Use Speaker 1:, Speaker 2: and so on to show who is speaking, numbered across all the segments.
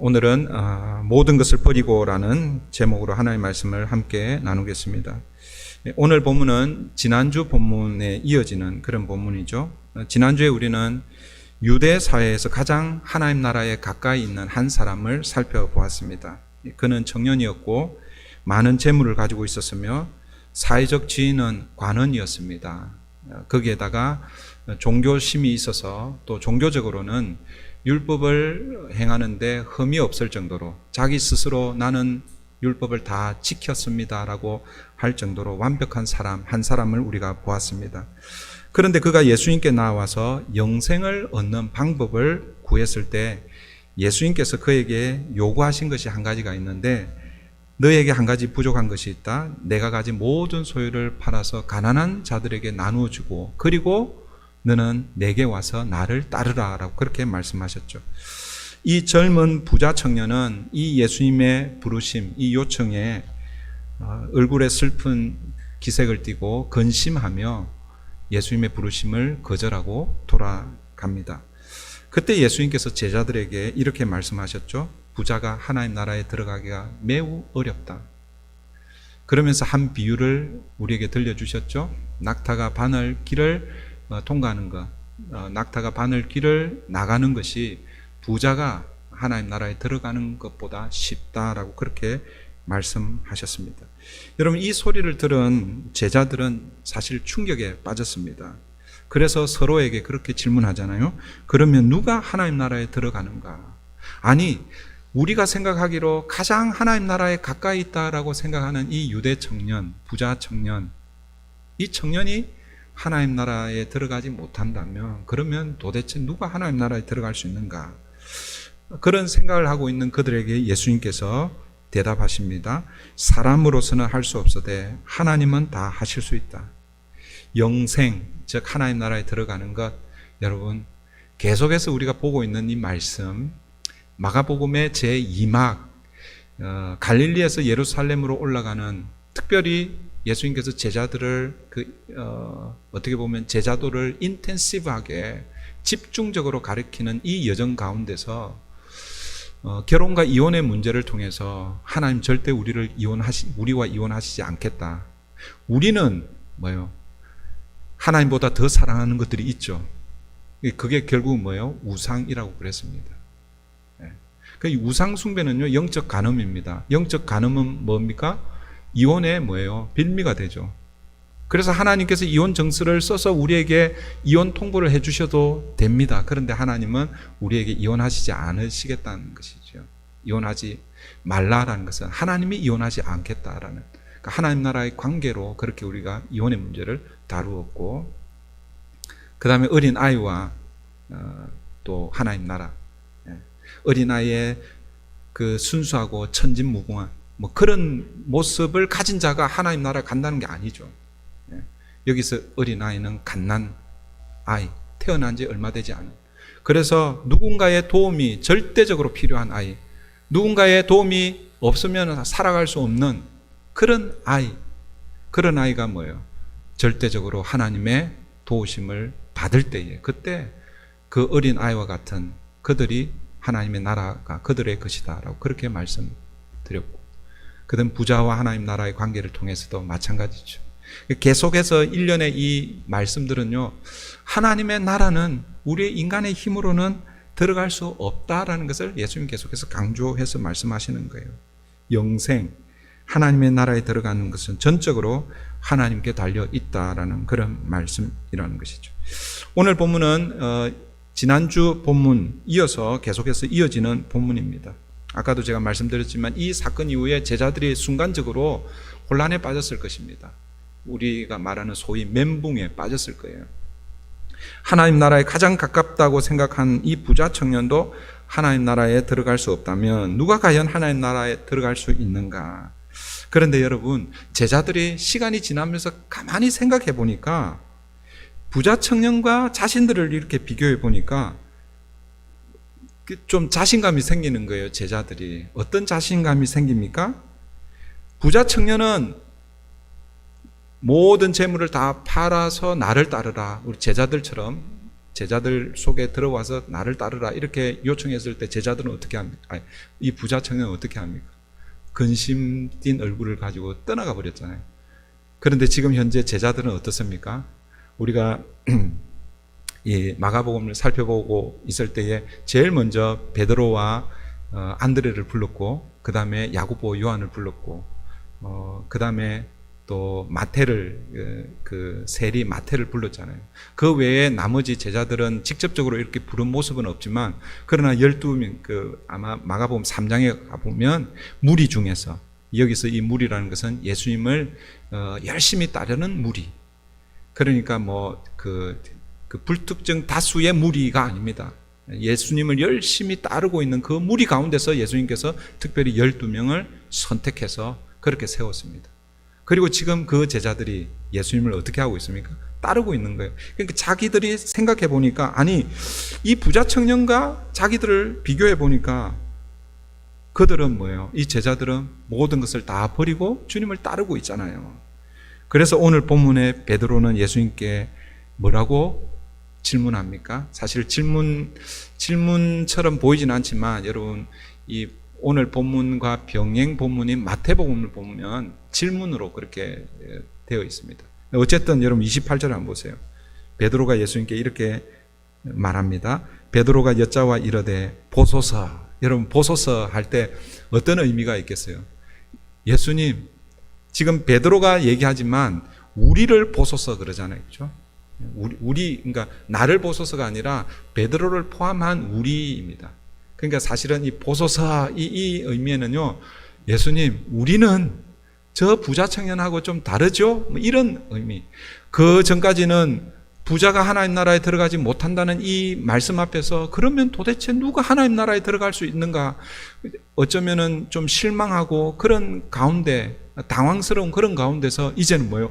Speaker 1: 오늘은 모든 것을 버리고라는 제목으로 하나님의 말씀을 함께 나누겠습니다. 오늘 본문은 지난주 본문에 이어지는 그런 본문이죠. 지난주에 우리는 유대 사회에서 가장 하나님 나라에 가까이 있는 한 사람을 살펴보았습니다. 그는 청년이었고 많은 재물을 가지고 있었으며 사회적 지위는 관원이었습니다. 거기에다가 종교심이 있어서 또 종교적으로는 율법을 행하는데 흠이 없을 정도로 자기 스스로 나는 율법을 다 지켰습니다라고 할 정도로 완벽한 사람, 한 사람을 우리가 보았습니다. 그런데 그가 예수님께 나와서 영생을 얻는 방법을 구했을 때 예수님께서 그에게 요구하신 것이 한 가지가 있는데, 너에게 한 가지 부족한 것이 있다. 내가 가진 모든 소유를 팔아서 가난한 자들에게 나누어 주고 그리고 너는 내게 와서 나를 따르라 라고 그렇게 말씀하셨죠. 이 젊은 부자 청년은 이 예수님의 부르심, 이 요청에 얼굴에 슬픈 기색을 띠고 근심하며 예수님의 부르심을 거절하고 돌아갑니다. 그때 예수님께서 제자들에게 이렇게 말씀하셨죠. 부자가 하나님 나라에 들어가기가 매우 어렵다. 그러면서 한 비유를 우리에게 들려주셨죠. 낙타가 바늘 길을 통과하는 것, 낙타가 바늘 길을 나가는 것이 부자가 하나님 나라에 들어가는 것보다 쉽다라고 그렇게 말씀하셨습니다. 여러분, 이 소리를 들은 제자들은 사실 충격에 빠졌습니다. 그래서 서로에게 그렇게 질문하잖아요. 그러면 누가 하나님 나라에 들어가는가? 아니, 우리가 생각하기로 가장 하나님 나라에 가까이 있다라고 생각하는 이 유대 청년, 부자 청년, 이 청년이 하나님 나라에 들어가지 못한다면 그러면 도대체 누가 하나님 나라에 들어갈 수 있는가? 그런 생각을 하고 있는 그들에게 예수님께서 대답하십니다. 사람으로서는 할 수 없어도 하나님은 다 하실 수 있다. 영생, 즉 하나님 나라에 들어가는 것, 여러분 계속해서 우리가 보고 있는 이 말씀, 마가복음의 제2막 갈릴리에서 예루살렘으로 올라가는, 특별히 예수님께서 제자들을 어떻게 보면 제자도를 인텐시브하게 집중적으로 가리키는 이 여정 가운데서 결혼과 이혼의 문제를 통해서 하나님 절대 우리와 이혼하시지 않겠다. 우리는 뭐예요? 하나님보다 더 사랑하는 것들이 있죠. 그게 결국 뭐예요? 우상이라고 그랬습니다. 그 우상 숭배는요, 영적 간음입니다. 영적 간음은 뭡니까? 이혼의 뭐예요? 빌미가 되죠. 그래서 하나님께서 이혼 정서를 써서 우리에게 이혼 통보를 해주셔도 됩니다. 그런데 하나님은 우리에게 이혼하시지 않으시겠다는 것이죠. 이혼하지 말라라는 것은 하나님이 이혼하지 않겠다라는, 그러니까 하나님 나라의 관계로 그렇게 우리가 이혼의 문제를 다루었고, 그 다음에 어린 아이와 또 하나님 나라, 어린아이의 그 순수하고 천진무궁한 뭐 그런 모습을 가진 자가 하나님 나라에 간다는 게 아니죠. 여기서 어린아이는 갓난 아이, 태어난 지 얼마 되지 않은, 그래서 누군가의 도움이 절대적으로 필요한 아이, 누군가의 도움이 없으면 살아갈 수 없는 그런 아이, 그런 아이가 뭐예요? 절대적으로 하나님의 도우심을 받을 때에, 그때 그 어린 아이와 같은 그들이 하나님의 나라가 그들의 것이다 라고 그렇게 말씀드렸고, 그다음 부자와 하나님 나라의 관계를 통해서도 마찬가지죠. 계속해서 일련의 이 말씀들은요, 하나님의 나라는 우리의 인간의 힘으로는 들어갈 수 없다라는 것을 예수님 계속해서 강조해서 말씀하시는 거예요. 영생, 하나님의 나라에 들어가는 것은 전적으로 하나님께 달려 있다라는 그런 말씀이라는 것이죠. 오늘 본문은 지난주 본문 이어서 계속해서 이어지는 본문입니다. 아까도 제가 말씀드렸지만 이 사건 이후에 제자들이 순간적으로 혼란에 빠졌을 것입니다. 우리가 말하는 소위 멘붕에 빠졌을 거예요. 하나님 나라에 가장 가깝다고 생각한 이 부자 청년도 하나님 나라에 들어갈 수 없다면 누가 과연 하나님 나라에 들어갈 수 있는가? 그런데 여러분, 제자들이 시간이 지나면서 가만히 생각해 보니까 부자 청년과 자신들을 이렇게 비교해 보니까 좀 자신감이 생기는 거예요. 제자들이 어떤 자신감이 생깁니까? 부자 청년은 모든 재물을 다 팔아서 나를 따르라, 우리 제자들처럼 제자들 속에 들어와서 나를 따르라 이렇게 요청했을 때 제자들은 어떻게 합니까? 이 부자 청년은 어떻게 합니까? 근심 띤 얼굴을 가지고 떠나가 버렸잖아요. 그런데 지금 현재 제자들은 어떻습니까? 우리가 이 마가복음을 살펴보고 있을 때에 제일 먼저 베드로와 안드레를 불렀고, 그 다음에 야고보, 요한을 불렀고, 그 다음에 또 마태를, 그 세리 마태를 불렀잖아요. 그 외에 나머지 제자들은 직접적으로 이렇게 부른 모습은 없지만, 그러나 12명, 아마 마가복음 3장에 가보면 무리 중에서, 여기서 이 무리라는 것은 예수님을 열심히 따르는 무리. 그러니까 그 불특정 다수의 무리가 아닙니다. 예수님을 열심히 따르고 있는 그 무리 가운데서 예수님께서 특별히 12명을 선택해서 그렇게 세웠습니다. 그리고 지금 그 제자들이 예수님을 어떻게 하고 있습니까? 따르고 있는 거예요. 그러니까 자기들이 생각해 보니까, 아니, 이 부자 청년과 자기들을 비교해 보니까 그들은 뭐예요? 이 제자들은 모든 것을 다 버리고 주님을 따르고 있잖아요. 그래서 오늘 본문에 베드로는 예수님께 뭐라고 질문합니까? 사실 질문처럼 보이진 않지만, 여러분, 이 오늘 본문과 병행 본문인 마태복음을 보면 질문으로 그렇게 되어 있습니다. 어쨌든 여러분 28절 한번 보세요. 베드로가 예수님께 이렇게 말합니다. 베드로가 여짜와 이르되 보소서. 여러분, 보소서 할 때 어떤 의미가 있겠어요? 예수님, 지금 베드로가 얘기하지만 우리를 보소서 그러잖아요. 그렇죠? 그러니까 나를 보소서가 아니라 베드로를 포함한 우리입니다. 그러니까 사실은 이 보소서 이 의미에는요, 예수님, 우리는 저 부자 청년하고 좀 다르죠? 이런 의미. 그 전까지는 부자가 하나님 나라에 들어가지 못한다는 이 말씀 앞에서, 그러면 도대체 누가 하나님 나라에 들어갈 수 있는가? 어쩌면은 좀 실망하고 그런 가운데, 당황스러운 그런 가운데서 이제는 뭐예요?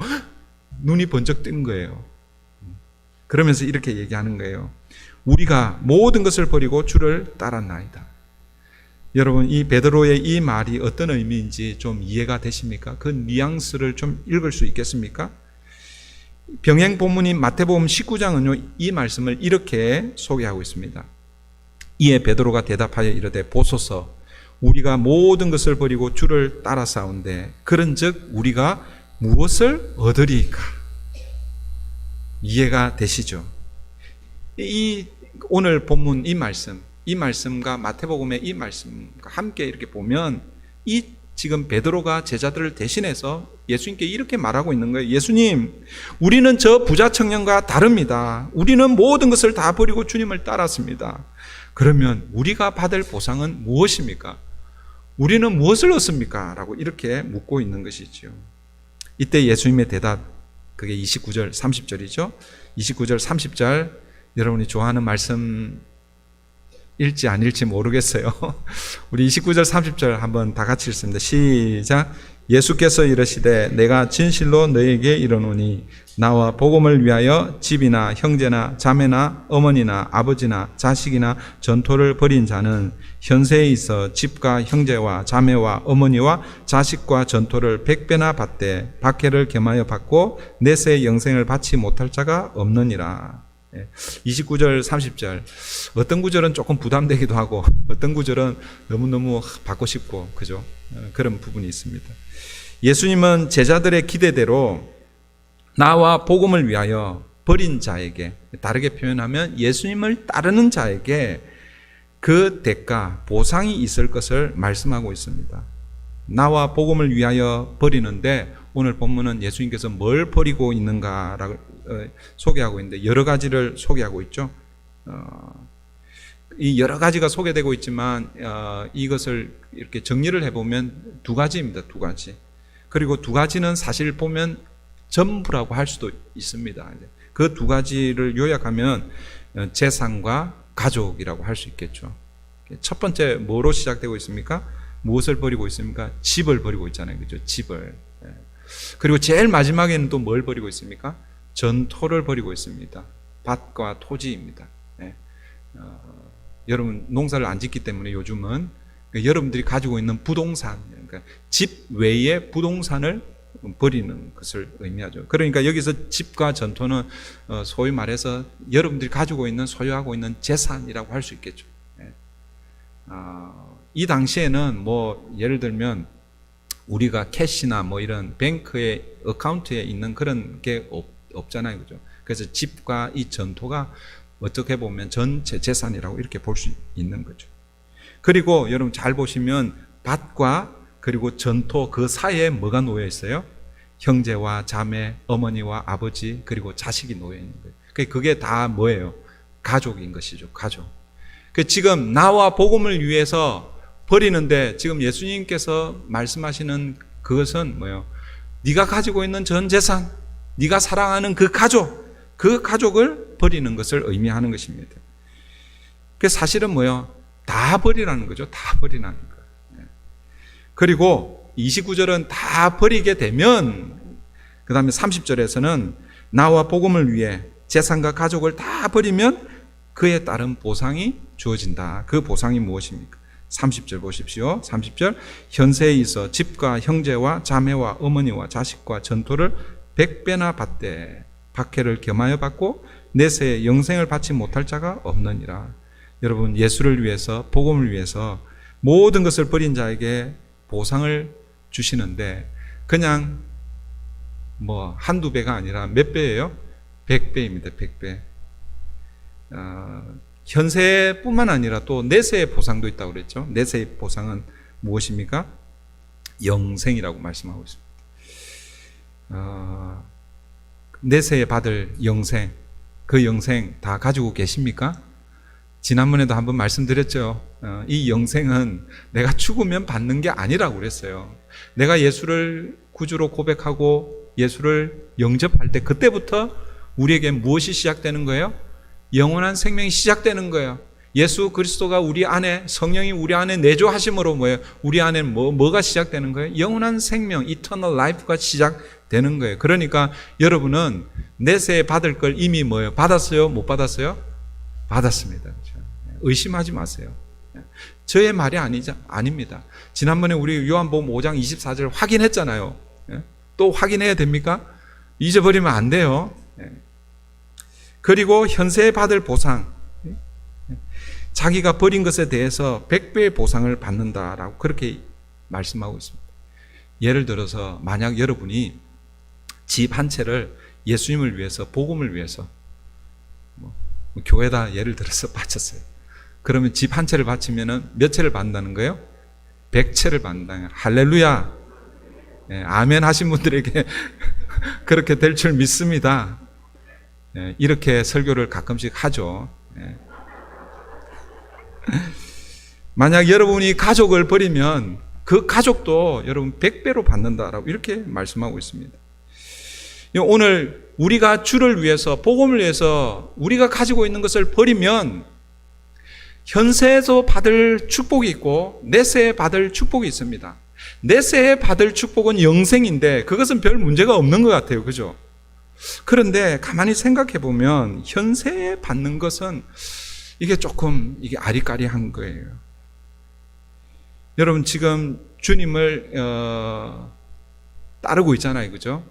Speaker 1: 눈이 번쩍 뜬 거예요. 그러면서 이렇게 얘기하는 거예요. 우리가 모든 것을 버리고 주를 따랐나이다. 여러분, 이 베드로의 이 말이 어떤 의미인지 좀 이해가 되십니까? 그 뉘앙스를 좀 읽을 수 있겠습니까? 병행 본문인 마태복음 19장은요, 이 말씀을 이렇게 소개하고 있습니다. 이에 베드로가 대답하여 이르되 보소서, 우리가 모든 것을 버리고 주를 따라싸운데 그런즉 우리가 무엇을 얻으리까? 이해가 되시죠? 이 오늘 본문 이 말씀과 마태복음의 이 말씀과 함께 이렇게 보면, 이 지금 베드로가 제자들을 대신해서 예수님께 이렇게 말하고 있는 거예요. 예수님, 우리는 저 부자 청년과 다릅니다. 우리는 모든 것을 다 버리고 주님을 따랐습니다. 그러면 우리가 받을 보상은 무엇입니까? 우리는 무엇을 얻습니까? 라고 이렇게 묻고 있는 것이지요. 이때 예수님의 대답, 그게 29절 30절이죠. 29절 30절 여러분이 좋아하는 말씀 읽지 안 읽지 모르겠어요. 우리 29절 30절 한번 다 같이 읽습니다. 시작. 예수께서 이르시되 내가 진실로 너에게 이르노니 나와 복음을 위하여 집이나 형제나 자매나 어머니나 아버지나 자식이나 전토를 벌인 자는 현세에 있어 집과 형제와 자매와 어머니와 자식과 전토를 100배나 받되 박해를 겸하여 받고 내세 영생을 받지 못할 자가 없느니라. 29절 30절 어떤 구절은 조금 부담되기도 하고 어떤 구절은 너무너무 받고 싶고, 그죠? 그런 부분이 있습니다. 예수님은 제자들의 기대대로 나와 복음을 위하여 버린 자에게, 다르게 표현하면 예수님을 따르는 자에게 그 대가, 보상이 있을 것을 말씀하고 있습니다. 나와 복음을 위하여 버리는데, 오늘 본문은 예수님께서 뭘 버리고 있는가라고 소개하고 있는데 여러 가지를 소개하고 있죠. 이 여러 가지가 소개되고 있지만 이것을 이렇게 정리를 해보면 두 가지입니다. 두 가지. 그리고 두 가지는 사실 보면 전부라고 할 수도 있습니다. 그 두 가지를 요약하면 재산과 가족이라고 할 수 있겠죠. 첫 번째 뭐로 시작되고 있습니까? 무엇을 버리고 있습니까? 집을 버리고 있잖아요. 그죠? 집을. 그리고 제일 마지막에는 또 뭘 버리고 있습니까? 전토를 버리고 있습니다. 밭과 토지입니다. 여러분 농사를 안 짓기 때문에 요즘은 여러분들이 가지고 있는 부동산, 그러니까 집 외에 부동산을 버리는 것을 의미하죠. 그러니까 여기서 집과 전토는 소위 말해서 여러분들이 가지고 있는 소유하고 있는 재산이라고 할 수 있겠죠. 이 당시에는 뭐 예를 들면 우리가 캐시나 뭐 이런 뱅크의 어카운트에 있는 그런 게 없잖아요, 그죠? 그래서 집과 이 전토가 어떻게 보면 전체 재산이라고 이렇게 볼 수 있는 거죠. 그리고 여러분 잘 보시면 밭과 그리고 전토 그 사이에 뭐가 놓여 있어요? 형제와 자매, 어머니와 아버지 그리고 자식이 놓여 있는 거예요. 그게 다 뭐예요? 가족인 것이죠. 가족. 지금 나와 복음을 위해서 버리는데 지금 예수님께서 말씀하시는 그것은 뭐예요? 네가 가지고 있는 전 재산, 네가 사랑하는 그 가족을 버리는 것을 의미하는 것입니다. 사실은 뭐예요? 다 버리라는 거죠. 다 버리라는 거예요. 그리고 29절은 다 버리게 되면 그 다음에 30절에서는 나와 복음을 위해 재산과 가족을 다 버리면 그에 따른 보상이 주어진다. 그 보상이 무엇입니까? 30절 보십시오. 30절 현세에 있어 집과 형제와 자매와 어머니와 자식과 전토를 100배나 받되 박해를 겸하여 받고 내세에 영생을 받지 못할 자가 없느니라. 여러분 예수를 위해서 복음을 위해서 모든 것을 버린 자에게 보상을 주시는데 그냥 뭐 한두 배가 아니라 몇 배예요? 100배입니다. 100배. 현세뿐만 아니라 또 내세의 보상도 있다고 그랬죠. 내세의 보상은 무엇입니까? 영생이라고 말씀하고 있습니다. 내세에 받을 영생, 그 영생 다 가지고 계십니까? 지난번에도 한번 말씀드렸죠. 이 영생은 내가 죽으면 받는 게 아니라고 그랬어요. 내가 예수를 구주로 고백하고 예수를 영접할 때 그때부터 우리에게 무엇이 시작되는 거예요? 영원한 생명이 시작되는 거예요. 예수 그리스도가 우리 안에, 성령이 우리 안에 내주하심으로 뭐예요? 우리 안에 뭐가 시작되는 거예요? 영원한 생명, eternal life가 시작되는 거예요. 그러니까 여러분은 내세에 받을 걸 이미 뭐예요? 받았어요? 못 받았어요? 받았습니다. 그렇죠? 의심하지 마세요. 저의 말이 아닙니다. 지난번에 우리 요한복음 5장 24절 확인했잖아요. 또 확인해야 됩니까? 잊어버리면 안 돼요. 그리고 현세에 받을 보상, 자기가 버린 것에 대해서 100배의 보상을 받는다라고 그렇게 말씀하고 있습니다. 예를 들어서 만약 여러분이 집 한 채를 예수님을 위해서, 복음을 위해서 교회다 예를 들어서 바쳤어요. 그러면 집 한 채를 바치면 몇 채를 받는다는 거예요? 100채를 받는다. 할렐루야. 아멘 하신 분들에게 그렇게 될 줄 믿습니다. 이렇게 설교를 가끔씩 하죠. 만약 여러분이 가족을 버리면 그 가족도 여러분 100배로 받는다라고 이렇게 말씀하고 있습니다. 오늘 우리가 주를 위해서, 복음을 위해서 우리가 가지고 있는 것을 버리면 현세에서 받을 축복이 있고 내세에 받을 축복이 있습니다. 내세에 받을 축복은 영생인데 그것은 별 문제가 없는 것 같아요. 그죠? 그런데 가만히 생각해 보면 현세에 받는 것은 이게 조금 아리까리한 거예요. 여러분 지금 주님을 따르고 있잖아요. 그죠?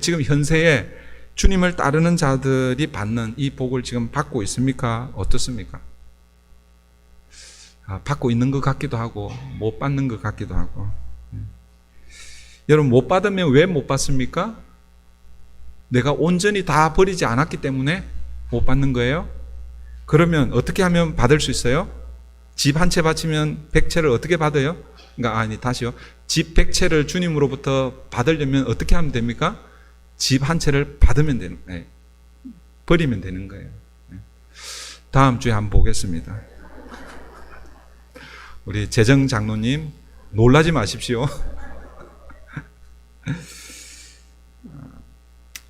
Speaker 1: 지금 현세에 주님을 따르는 자들이 받는 이 복을 지금 받고 있습니까? 어떻습니까? 받고 있는 것 같기도 하고 못 받는 것 같기도 하고. 여러분 못 받으면 왜 못 받습니까? 내가 온전히 다 버리지 않았기 때문에 못 받는 거예요? 그러면 어떻게 하면 받을 수 있어요? 집 한 채 바치면 100채를 어떻게 받아요? 다시요. 집 100채를 주님으로부터 받으려면 어떻게 하면 됩니까? 집 한 채를 받으면 되는 거예요. 버리면 되는 거예요. 다음 주에 한번 보겠습니다. 우리 재정 장로님 놀라지 마십시오.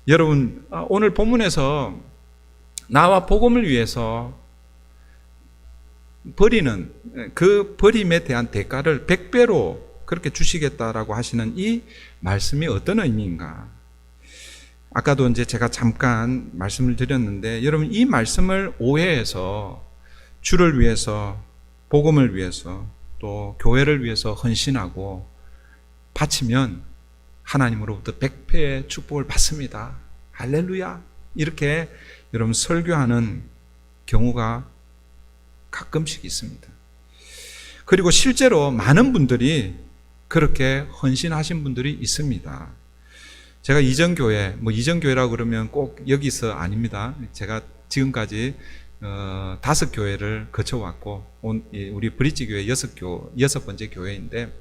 Speaker 1: 여러분 오늘 본문에서 나와 복음을 위해서 버리는 그 버림에 대한 대가를 100배로 그렇게 주시겠다라고 하시는 이 말씀이 어떤 의미인가? 아까도 이제 제가 잠깐 말씀을 드렸는데 여러분 이 말씀을 오해해서 주를 위해서, 복음을 위해서, 또 교회를 위해서 헌신하고 바치면 하나님으로부터 100배의 축복을 받습니다. 할렐루야. 이렇게 여러분 설교하는 경우가 가끔씩 있습니다. 그리고 실제로 많은 분들이 그렇게 헌신하신 분들이 있습니다. 제가 이전교회, 이전교회라고 그러면 꼭 여기서 아닙니다. 제가 지금까지 5교회를 거쳐왔고, 우리 브릿지교회 6번째 교회인데,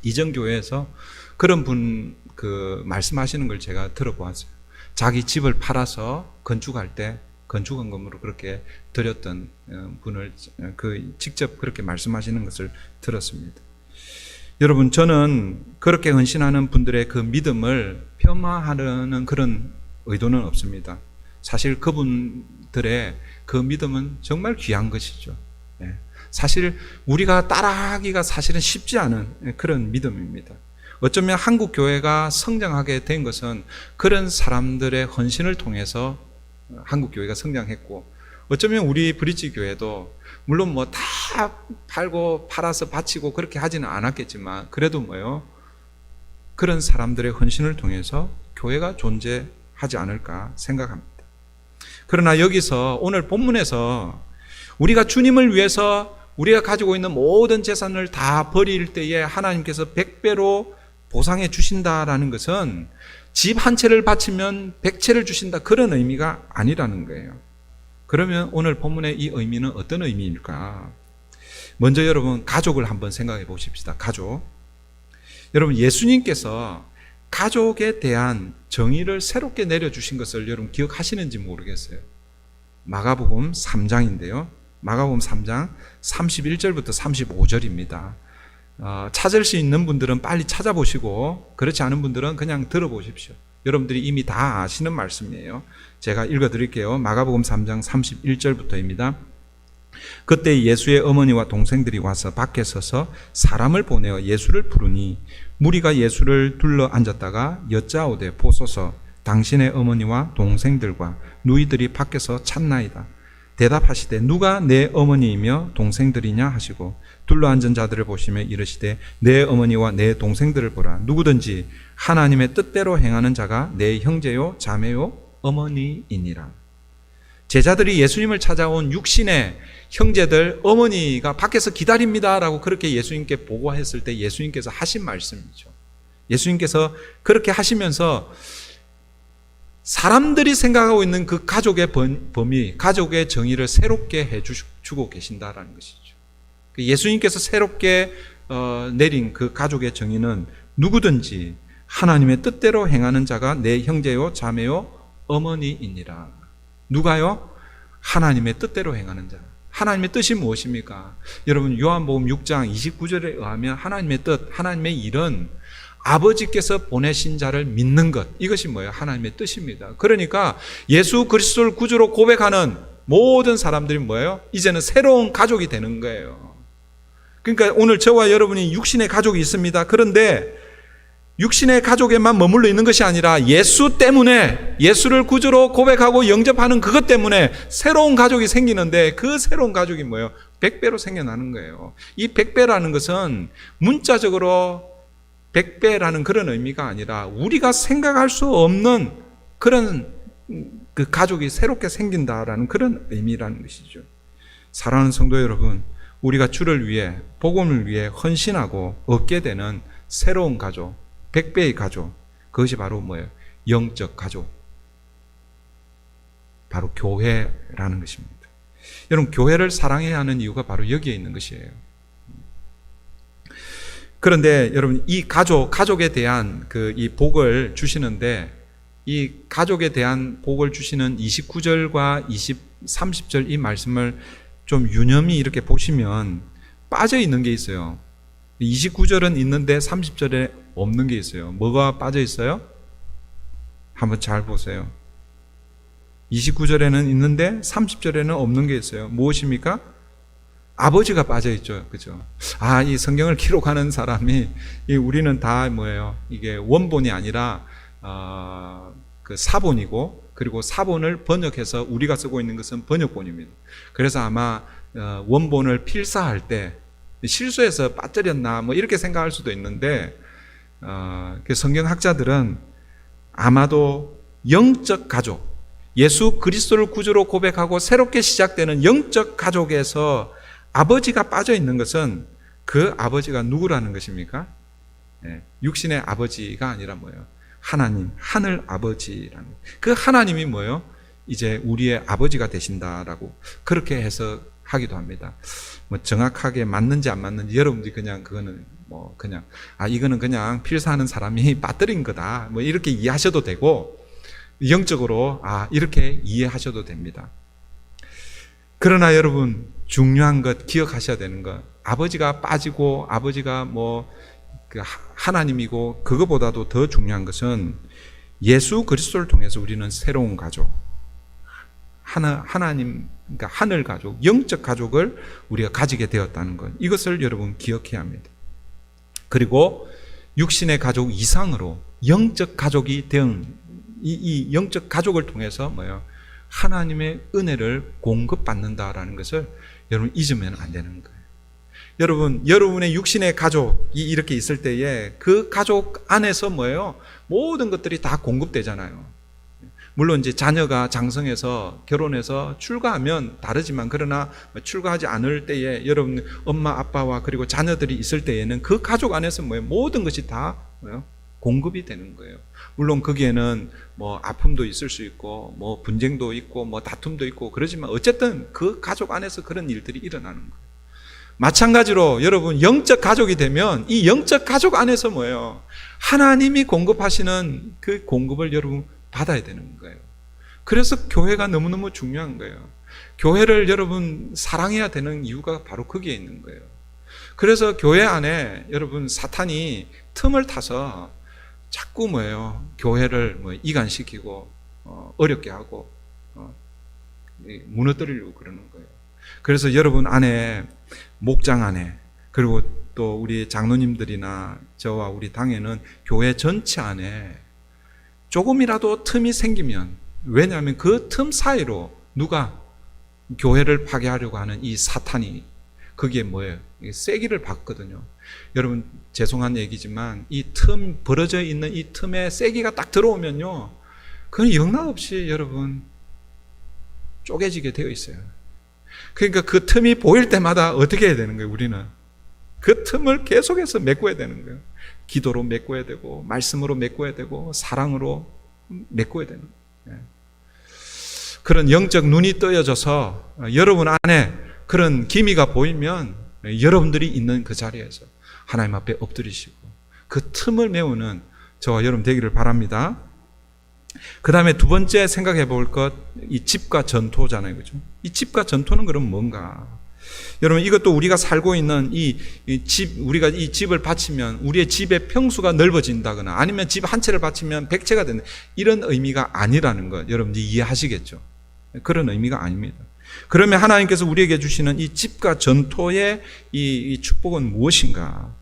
Speaker 1: 이전교회에서 그런 분 말씀하시는 걸 제가 들어보았어요. 자기 집을 팔아서 건축할 때 건축원금으로 그렇게 드렸던 분을 직접 그렇게 말씀하시는 것을 들었습니다. 여러분, 저는 그렇게 헌신하는 분들의 그 믿음을 폄하하려는 그런 의도는 없습니다. 사실 그분들의 그 믿음은 정말 귀한 것이죠. 사실 우리가 따라하기가 사실은 쉽지 않은 그런 믿음입니다. 어쩌면 한국 교회가 성장하게 된 것은 그런 사람들의 헌신을 통해서 한국 교회가 성장했고, 어쩌면 우리 브릿지 교회도 물론 다 팔고 팔아서 바치고 그렇게 하지는 않았겠지만, 그래도 그런 사람들의 헌신을 통해서 교회가 존재하지 않을까 생각합니다. 그러나 여기서 오늘 본문에서 우리가 주님을 위해서 우리가 가지고 있는 모든 재산을 다 버릴 때에 하나님께서 100배로 보상해 주신다라는 것은 집 한 채를 바치면 100채를 주신다, 그런 의미가 아니라는 거예요. 그러면 오늘 본문의 이 의미는 어떤 의미일까? 먼저 여러분, 가족을 한번 생각해 보십시다. 가족. 여러분, 예수님께서 가족에 대한 정의를 새롭게 내려주신 것을 여러분 기억하시는지 모르겠어요. 마가복음 3장인데요. 마가복음 3장 31절부터 35절입니다. 찾을 수 있는 분들은 빨리 찾아보시고, 그렇지 않은 분들은 그냥 들어보십시오. 여러분들이 이미 다 아시는 말씀이에요. 제가 읽어드릴게요. 마가복음 3장 31절부터입니다. 그때 예수의 어머니와 동생들이 와서 밖에 서서 사람을 보내어 예수를 부르니, 무리가 예수를 둘러 앉았다가 여짜오되 보소서, 당신의 어머니와 동생들과 누이들이 밖에서 찾나이다. 대답하시되 누가 내 어머니이며 동생들이냐 하시고, 둘러앉은 자들을 보시며 이르시되 내 어머니와 내 동생들을 보라. 누구든지 하나님의 뜻대로 행하는 자가 내 형제요 자매요 어머니이니라. 제자들이 예수님을 찾아온 육신의 형제들, 어머니가 밖에서 기다립니다라고 그렇게 예수님께 보고했을 때 예수님께서 하신 말씀이죠. 예수님께서 그렇게 하시면서 사람들이 생각하고 있는 그 가족의 범위, 가족의 정의를 새롭게 해주고 계신다라는 것이죠. 예수님께서 새롭게 내린 그 가족의 정의는 누구든지 하나님의 뜻대로 행하는 자가 내 형제요 자매요 어머니이니라. 누가요? 하나님의 뜻대로 행하는 자. 하나님의 뜻이 무엇입니까? 여러분, 요한복음 6장 29절에 의하면 하나님의 뜻, 하나님의 일은 아버지께서 보내신 자를 믿는 것, 이것이 뭐예요? 하나님의 뜻입니다. 그러니까 예수 그리스도를 구주로 고백하는 모든 사람들이 뭐예요? 이제는 새로운 가족이 되는 거예요. 그러니까 오늘 저와 여러분이 육신의 가족이 있습니다. 그런데 육신의 가족에만 머물러 있는 것이 아니라 예수 때문에, 예수를 구주로 고백하고 영접하는 그것 때문에 새로운 가족이 생기는데, 그 새로운 가족이 뭐예요? 100배로 생겨나는 거예요. 이 100배라는 것은 문자적으로 100배라는 그런 의미가 아니라 우리가 생각할 수 없는 그런 그 가족이 새롭게 생긴다라는 그런 의미라는 것이죠. 사랑하는 성도 여러분, 우리가 주를 위해, 복음을 위해 헌신하고 얻게 되는 새로운 가족, 100배의 가족, 그것이 바로 뭐예요? 영적 가족, 바로 교회라는 것입니다. 여러분, 교회를 사랑해야 하는 이유가 바로 여기에 있는 것이에요. 그런데 여러분, 이 가족에 대한 이 복을 주시는데, 이 가족에 대한 복을 주시는 29절과 30절 이 말씀을 좀 유념히 이렇게 보시면 빠져 있는 게 있어요. 29절은 있는데 30절에 없는 게 있어요. 뭐가 빠져 있어요? 한번 잘 보세요. 29절에는 있는데 30절에는 없는 게 있어요. 무엇입니까? 아버지가 빠져 있죠. 그죠? 이 성경을 기록하는 사람이, 우리는 다 뭐예요? 이게 원본이 아니라, 그 사본이고, 그리고 사본을 번역해서 우리가 쓰고 있는 것은 번역본입니다. 그래서 아마 원본을 필사할 때 실수해서 빠뜨렸나 이렇게 생각할 수도 있는데, 그 성경학자들은 아마도 영적 가족, 예수 그리스도를 구주로 고백하고 새롭게 시작되는 영적 가족에서 아버지가 빠져 있는 것은 그 아버지가 누구라는 것입니까? 육신의 아버지가 아니라 뭐예요? 하나님, 하늘 아버지라는, 그 하나님이 뭐예요? 이제 우리의 아버지가 되신다라고 그렇게 해석하기도 합니다. 뭐 정확하게 맞는지 안 맞는지 여러분들이 그냥 그거는 뭐 그냥 이거는 그냥 필사하는 사람이 빠뜨린 거다 뭐 이렇게 이해하셔도 되고, 영적으로 이렇게 이해하셔도 됩니다. 그러나 여러분, 중요한 것 기억하셔야 되는 것, 아버지가 빠지고 아버지가 뭐 하나님이고, 그거보다도 더 중요한 것은 예수 그리스도를 통해서 우리는 새로운 가족, 하나님, 그러니까 하늘 가족, 영적 가족을 우리가 가지게 되었다는 것, 이것을 여러분 기억해야 합니다. 그리고 육신의 가족 이상으로 영적 가족이 된 이 영적 가족을 통해서 뭐예요? 하나님의 은혜를 공급받는다라는 것을 여러분 잊으면 안 되는 거예요. 여러분, 여러분의 육신의 가족이 이렇게 있을 때에 그 가족 안에서 뭐예요? 모든 것들이 다 공급되잖아요. 물론 이제 자녀가 장성해서 결혼해서 출가하면 다르지만, 그러나 출가하지 않을 때에 여러분 엄마 아빠와 그리고 자녀들이 있을 때에는 그 가족 안에서 뭐예요? 모든 것이 다 뭐예요? 공급이 되는 거예요. 물론 거기에는 뭐 아픔도 있을 수 있고 뭐 분쟁도 있고 뭐 다툼도 있고 그러지만 어쨌든 그 가족 안에서 그런 일들이 일어나는 거예요. 마찬가지로 여러분, 영적 가족이 되면 이 영적 가족 안에서 뭐예요? 하나님이 공급하시는 그 공급을 여러분 받아야 되는 거예요. 그래서 교회가 너무너무 중요한 거예요. 교회를 여러분 사랑해야 되는 이유가 바로 거기에 있는 거예요. 그래서 교회 안에 여러분 사탄이 틈을 타서 자꾸 뭐예요? 교회를 이간시키고 어렵게 하고 무너뜨리려고 그러는 거예요. 그래서 여러분 안에, 목장 안에, 그리고 또 우리 장로님들이나 저와 우리 당에는 교회 전체 안에 조금이라도 틈이 생기면, 왜냐하면 그 틈 사이로 누가 교회를 파괴하려고 하는 이 사탄이 거기에 뭐예요? 쐐기를 박거든요. 여러분, 죄송한 얘기지만 이 틈, 벌어져 있는 이 틈에 쐐기가 딱 들어오면요, 그건 영락없이 여러분 쪼개지게 되어 있어요. 그러니까 그 틈이 보일 때마다 어떻게 해야 되는 거예요? 우리는 그 틈을 계속해서 메꿔야 되는 거예요. 기도로 메꿔야 되고, 말씀으로 메꿔야 되고, 사랑으로 메꿔야 되는 거예요. 그런 영적 눈이 떠여져서 여러분 안에 그런 기미가 보이면 여러분들이 있는 그 자리에서 하나님 앞에 엎드리시고 그 틈을 메우는 저와 여러분 되기를 바랍니다. 그 다음에 두 번째 생각해 볼 것, 이 집과 전토잖아요. 그죠? 이 집과 전토는 그럼 뭔가? 여러분, 이것도 우리가 살고 있는 이 집, 우리가 이 집을 바치면 우리의 집의 평수가 넓어진다거나 아니면 집 한 채를 바치면 100채가 된다, 이런 의미가 아니라는 것 여러분들이 이해하시겠죠? 그런 의미가 아닙니다. 그러면 하나님께서 우리에게 주시는 이 집과 전토의 이 축복은 무엇인가?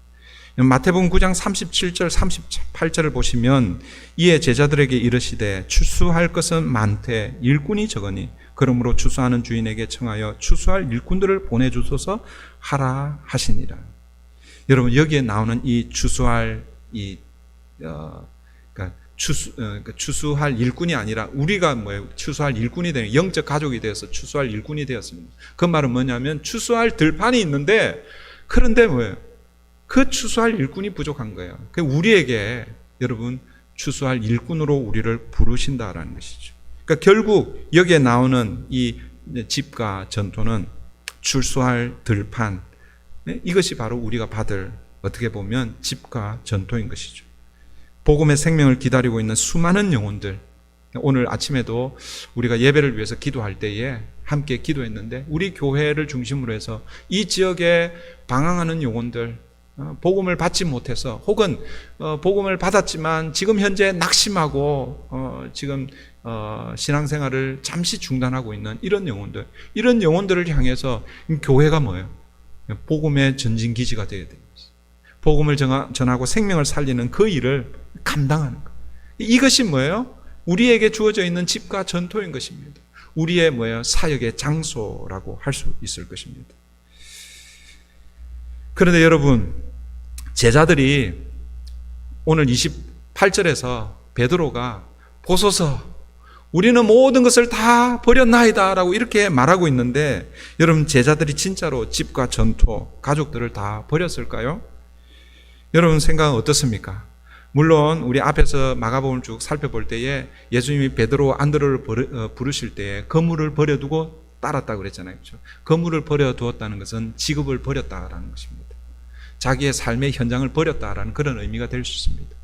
Speaker 1: 마태복음 9장 37절 38절을 보시면, 이에 제자들에게 이르시되 추수할 것은 많되 일꾼이 적으니 그러므로 추수하는 주인에게 청하여 추수할 일꾼들을 보내주소서 하라 하시니라. 여러분, 여기에 나오는 이 추수할 추수할 일꾼이 아니라 우리가 뭐예요? 추수할 일꾼이 되는, 영적 가족이 되어서 추수할 일꾼이 되었습니다. 그 말은 뭐냐면 추수할 들판이 있는데, 그런데 뭐예요? 그 추수할 일꾼이 부족한 거예요. 우리에게 여러분 추수할 일꾼으로 우리를 부르신다라는 것이죠. 그러니까 결국 여기에 나오는 이 집과 전토는 추수할 들판, 이것이 바로 우리가 받을, 어떻게 보면 집과 전토인 것이죠. 복음의 생명을 기다리고 있는 수많은 영혼들, 오늘 아침에도 우리가 예배를 위해서 기도할 때에 함께 기도했는데, 우리 교회를 중심으로 해서 이 지역에 방황하는 영혼들, 복음을 받지 못해서 혹은 복음을 받았지만 지금 현재 낙심하고 지금 신앙생활을 잠시 중단하고 있는 이런 영혼들, 이런 영혼들을 향해서 교회가 뭐예요? 복음의 전진기지가 되어야 됩니다. 복음을 전하고 생명을 살리는 그 일을 감당하는 것, 이것이 뭐예요? 우리에게 주어져 있는 집과 전토인 것입니다. 우리의 뭐예요? 사역의 장소라고 할 수 있을 것입니다. 그런데 여러분, 제자들이 오늘 28절에서 베드로가 보소서 우리는 모든 것을 다 버렸나이다 라고 이렇게 말하고 있는데, 여러분 제자들이 진짜로 집과 전토, 가족들을 다 버렸을까요? 여러분 생각은 어떻습니까? 물론 우리 앞에서 마가복음을 쭉 살펴볼 때에 예수님이 베드로 안드로를 부르실 때에 건물을 버려두고 따랐다고 그랬잖아요. 그렇죠? 건물을 버려두었다는 것은 직업을 버렸다라는 것입니다. 자기의 삶의 현장을 버렸다라는 그런 의미가 될 수 있습니다.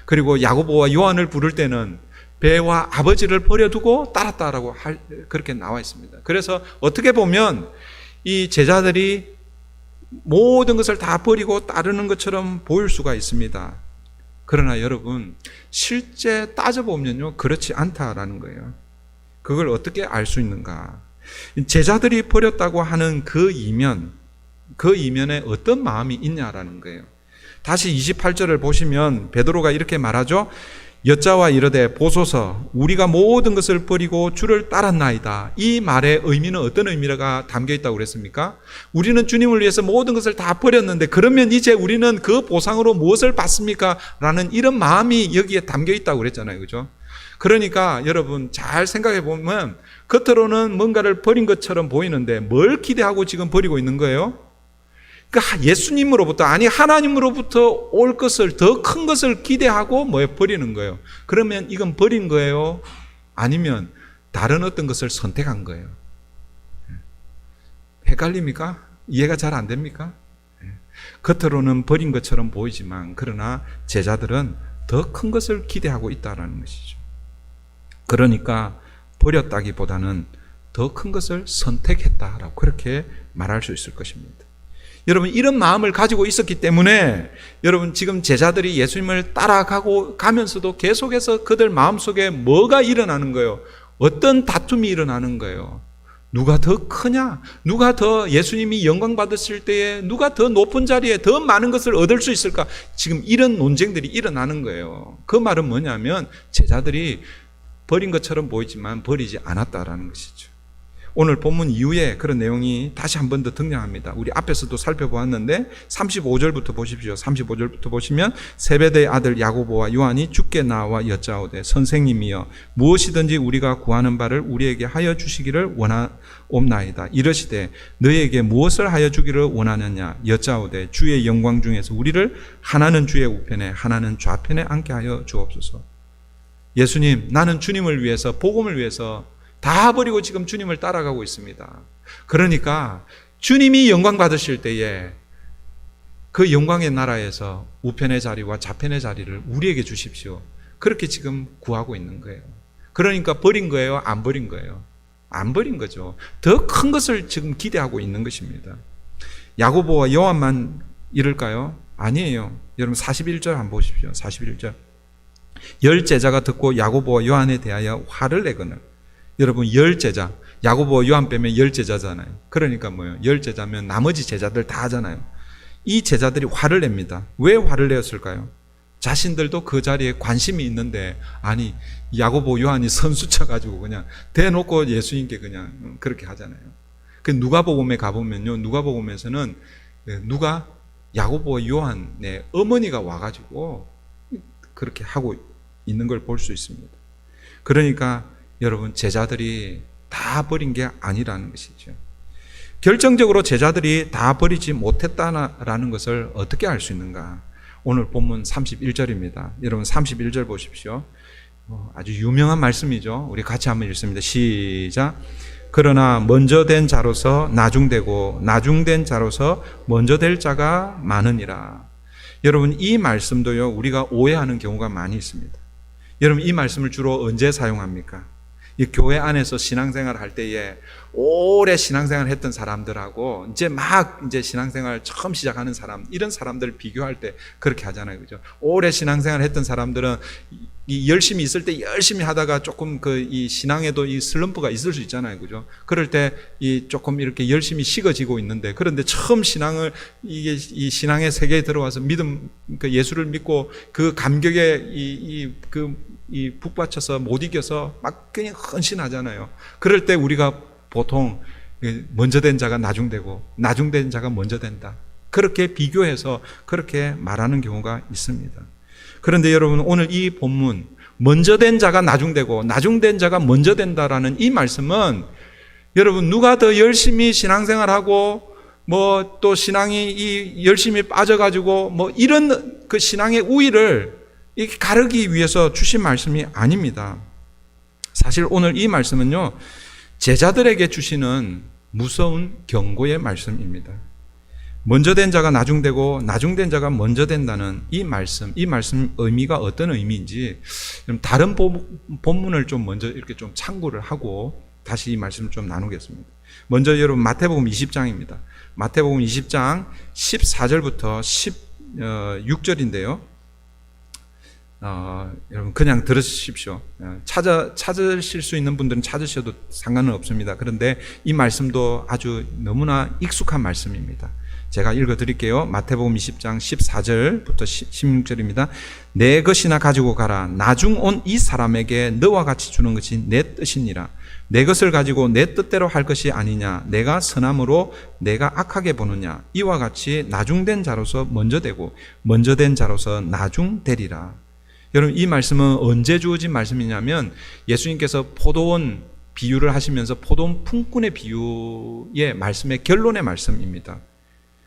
Speaker 1: 그리고 야고보와 요한을 부를 때는 배와 아버지를 버려두고 따랐다라고 그렇게 나와 있습니다. 그래서 어떻게 보면 이 제자들이 모든 것을 다 버리고 따르는 것처럼 보일 수가 있습니다. 그러나 여러분 실제 따져보면요 그렇지 않다라는 거예요. 그걸 어떻게 알 수 있는가? 제자들이 버렸다고 하는 그 이면에 어떤 마음이 있냐라는 거예요. 다시 28절을 보시면 베드로가 이렇게 말하죠. 여자와 이르되 보소서 우리가 모든 것을 버리고 주를 따랐나이다. 이 말의 의미는 어떤 의미가 담겨 있다고 그랬습니까? 우리는 주님을 위해서 모든 것을 다 버렸는데 그러면 이제 우리는 그 보상으로 무엇을 받습니까? 라는 이런 마음이 여기에 담겨 있다고 그랬잖아요. 그죠? 그러니까 여러분 잘 생각해 보면 겉으로는 뭔가를 버린 것처럼 보이는데 뭘 기대하고 지금 버리고 있는 거예요? 그러니까 예수님으로부터, 아니 하나님으로부터 올 것을, 더 큰 것을 기대하고 버리는 거예요. 그러면 이건 버린 거예요? 아니면 다른 어떤 것을 선택한 거예요? 헷갈립니까? 이해가 잘 안 됩니까? 겉으로는 버린 것처럼 보이지만 그러나 제자들은 더 큰 것을 기대하고 있다는 것이죠. 그러니까 버렸다기보다는 더 큰 것을 선택했다라고 그렇게 말할 수 있을 것입니다. 여러분 이런 마음을 가지고 있었기 때문에 여러분 지금 제자들이 예수님을 따라가고 가면서도 계속해서 그들 마음속에 뭐가 일어나는 거예요? 어떤 다툼이 일어나는 거예요? 누가 더 크냐? 누가 더 예수님이 영광 받으실 때에 누가 더 높은 자리에 더 많은 것을 얻을 수 있을까? 지금 이런 논쟁들이 일어나는 거예요. 그 말은 뭐냐면 제자들이 버린 것처럼 보이지만 버리지 않았다라는 것이죠. 오늘 본문 이후에 그런 내용이 다시 한 번 더 등장합니다. 우리 앞에서도 살펴보았는데 35절부터 보십시오. 35절부터 보시면 세베대의 아들 야고보와 요한이 주께 나와 여짜오되 선생님이여 무엇이든지 우리가 구하는 바를 우리에게 하여 주시기를 원하옵나이다. 이르시되 너희에게 무엇을 하여 주기를 원하느냐 여짜오되 주의 영광 중에서 우리를 하나는 주의 우편에 하나는 좌편에 앉게 하여 주옵소서. 예수님, 나는 주님을 위해서, 복음을 위해서 다 버리고 지금 주님을 따라가고 있습니다. 그러니까 주님이 영광 받으실 때에 그 영광의 나라에서 우편의 자리와 좌편의 자리를 우리에게 주십시오. 그렇게 지금 구하고 있는 거예요. 그러니까 버린 거예요? 안 버린 거예요? 안 버린 거죠. 더 큰 것을 지금 기대하고 있는 것입니다. 야고보와 요한만 이럴까요? 아니에요. 여러분 41절 한번 보십시오. 41절. 열 제자가 듣고 야고보와 요한에 대하여 화를 내거늘. 여러분 열 제자, 야고보와 요한 빼면 열 제자잖아요. 그러니까 뭐예요? 열 제자면 나머지 제자들 다 하잖아요. 이 제자들이 화를 냅니다. 왜 화를 내었을까요? 자신들도 그 자리에 관심이 있는데 아니 야고보 요한이 선수 쳐가지고 그냥 대놓고 예수님께 그냥 그렇게 하잖아요. 그 누가복음에 가보면요, 누가복음에서는 누가 야고보 요한의 어머니가 와가지고 그렇게 하고 있는 걸 볼 수 있습니다. 그러니까 여러분 제자들이 다 버린 게 아니라는 것이죠. 결정적으로 제자들이 다 버리지 못했다라는 것을 어떻게 알 수 있는가? 오늘 본문 31절입니다. 여러분 31절 보십시오. 아주 유명한 말씀이죠. 우리 같이 한번 읽습니다. 시작. 그러나 먼저 된 자로서 나중되고 나중된 자로서 먼저 될 자가 많으니라. 여러분 이 말씀도요 우리가 오해하는 경우가 많이 있습니다. 여러분 이 말씀을 주로 언제 사용합니까? 이 교회 안에서 신앙생활 할 때에 오래 신앙생활 했던 사람들하고 이제 신앙생활 처음 시작하는 사람, 이런 사람들 비교할 때 그렇게 하잖아요. 그죠? 오래 신앙생활 했던 사람들은 이 열심히 있을 때 열심히 하다가 조금 이 신앙에도 이 슬럼프가 있을 수 있잖아요. 그죠? 그럴 때 이 조금 이렇게 열심히 식어지고 있는데, 그런데 처음 신앙을 이 신앙의 세계에 들어와서 예수를 믿고 그 감격에 북받쳐서 못 이겨서 막 그냥 헌신하잖아요. 그럴 때 우리가 보통 먼저 된 자가 나중되고 나중된 자가 먼저 된다, 그렇게 비교해서 그렇게 말하는 경우가 있습니다. 그런데 여러분, 오늘 이 본문, 먼저 된 자가 나중되고 나중된 자가 먼저 된다라는 이 말씀은 여러분, 누가 더 열심히 신앙생활하고 뭐 또 신앙이 열심히 빠져가지고 뭐 이런 그 신앙의 우위를 가르기 위해서 주신 말씀이 아닙니다. 사실 오늘 이 말씀은요, 제자들에게 주시는 무서운 경고의 말씀입니다. 먼저 된 자가 나중되고 나중된 자가 먼저 된다는 이 말씀 의미가 어떤 의미인지 다른 본문을 좀 먼저 이렇게 좀 참고를 하고 다시 이 말씀을 좀 나누겠습니다. 먼저 여러분, 마태복음 20장입니다. 마태복음 20장 14절부터 16절인데요. 여러분, 그냥 들으십시오. 찾으실 수 있는 분들은 찾으셔도 상관은 없습니다. 그런데 이 말씀도 아주 너무나 익숙한 말씀입니다. 제가 읽어드릴게요. 마태복음 20장 14절부터 16절입니다. 내 것이나 가지고 가라. 나중 온 이 사람에게 너와 같이 주는 것이 내 뜻이니라. 내 것을 가지고 내 뜻대로 할 것이 아니냐. 내가 선함으로 내가 악하게 보느냐. 이와 같이 나중된 자로서 먼저 되고 먼저 된 자로서 나중되리라. 여러분, 이 말씀은 언제 주어진 말씀이냐면 예수님께서 포도원 비유를 하시면서 포도원 품꾼의 비유의 말씀의 결론의 말씀입니다.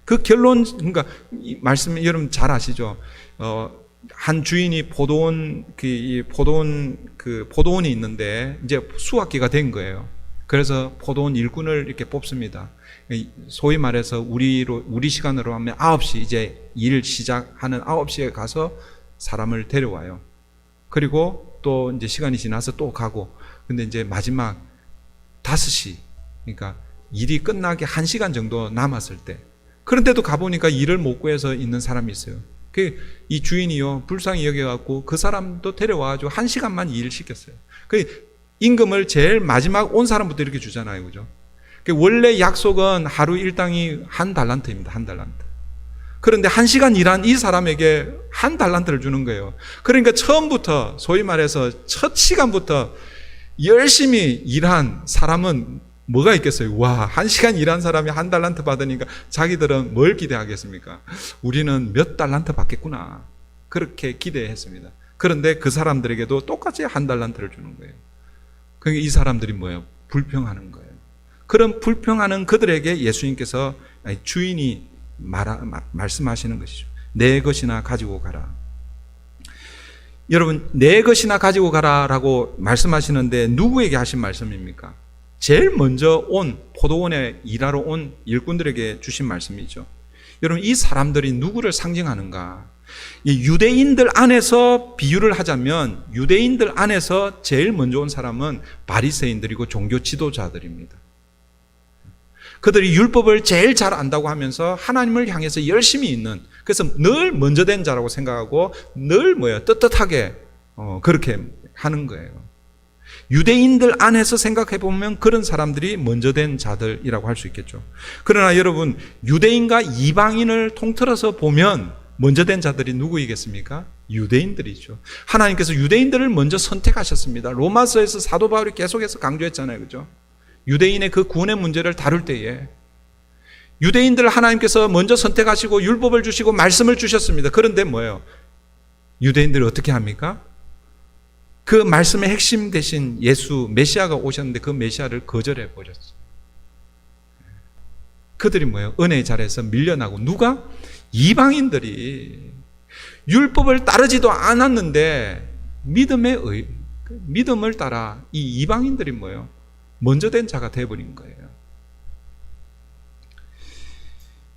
Speaker 1: 그 결론, 그러니까 이 말씀 여러분 잘 아시죠? 한 주인이 포도원이 있는데 이제 수확기가 된 거예요. 그래서 포도원 일꾼을 이렇게 뽑습니다. 소위 말해서 우리 시간으로 하면 9시 이제 일 시작하는 9시에 가서 사람을 데려와요. 그리고 또 이제 시간이 지나서 또 가고. 근데 이제 마지막 5시, 그러니까 일이 끝나기 1시간 정도 남았을 때, 그런데도 가보니까 일을 못 구해서 있는 사람이 있어요. 이 주인이요, 불쌍히 여겨갖고 그 사람도 데려와가지고 1시간만 일을 시켰어요. 임금을 제일 마지막 온 사람부터 이렇게 주잖아요. 그죠? 원래 약속은 하루 일당이 1달란트입니다. 1달란트. 그런데 1시간 일한 이 사람에게 1달란트를 주는 거예요. 그러니까 처음부터, 소위 말해서 첫 시간부터 열심히 일한 사람은 뭐가 있겠어요? 와, 1시간 일한 사람이 1달란트 받으니까 자기들은 뭘 기대하겠습니까? 우리는 몇 달란트 받겠구나. 그렇게 기대했습니다. 그런데 그 사람들에게도 똑같이 1달란트를 주는 거예요. 그러니까 이 사람들이 뭐예요? 불평하는 거예요. 그런 불평하는 그들에게 예수님께서 주인이 말씀하시는 것이죠. 내 것이나 가지고 가라. 여러분, 내 것이나 가지고 가라라고 말씀하시는데 누구에게 하신 말씀입니까? 제일 먼저 온 포도원에 일하러 온 일꾼들에게 주신 말씀이죠. 여러분, 이 사람들이 누구를 상징하는가? 이 유대인들 안에서 비유를 하자면 유대인들 안에서 제일 먼저 온 사람은 바리새인들이고 종교 지도자들입니다. 그들이 율법을 제일 잘 안다고 하면서 하나님을 향해서 열심히 있는, 그래서 늘 먼저 된 자라고 생각하고 늘 떳떳하게 그렇게 하는 거예요. 유대인들 안에서 생각해 보면 그런 사람들이 먼저 된 자들이라고 할 수 있겠죠. 그러나 여러분, 유대인과 이방인을 통틀어서 보면 먼저 된 자들이 누구이겠습니까? 유대인들이죠. 하나님께서 유대인들을 먼저 선택하셨습니다. 로마서에서 사도 바울이 계속해서 강조했잖아요. 그죠? 유대인의 그 구원의 문제를 다룰 때에 유대인들을 하나님께서 먼저 선택하시고 율법을 주시고 말씀을 주셨습니다. 그런데 뭐예요? 유대인들이 어떻게 합니까? 그 말씀의 핵심 대신 예수 메시아가 오셨는데 그 메시아를 거절해 버렸어요. 그들이 뭐예요? 은혜의 자리에서 밀려나고, 누가? 이방인들이 율법을 따르지도 않았는데 믿음을 따라 이 이방인들이 뭐예요? 먼저 된 자가 되어버린 거예요.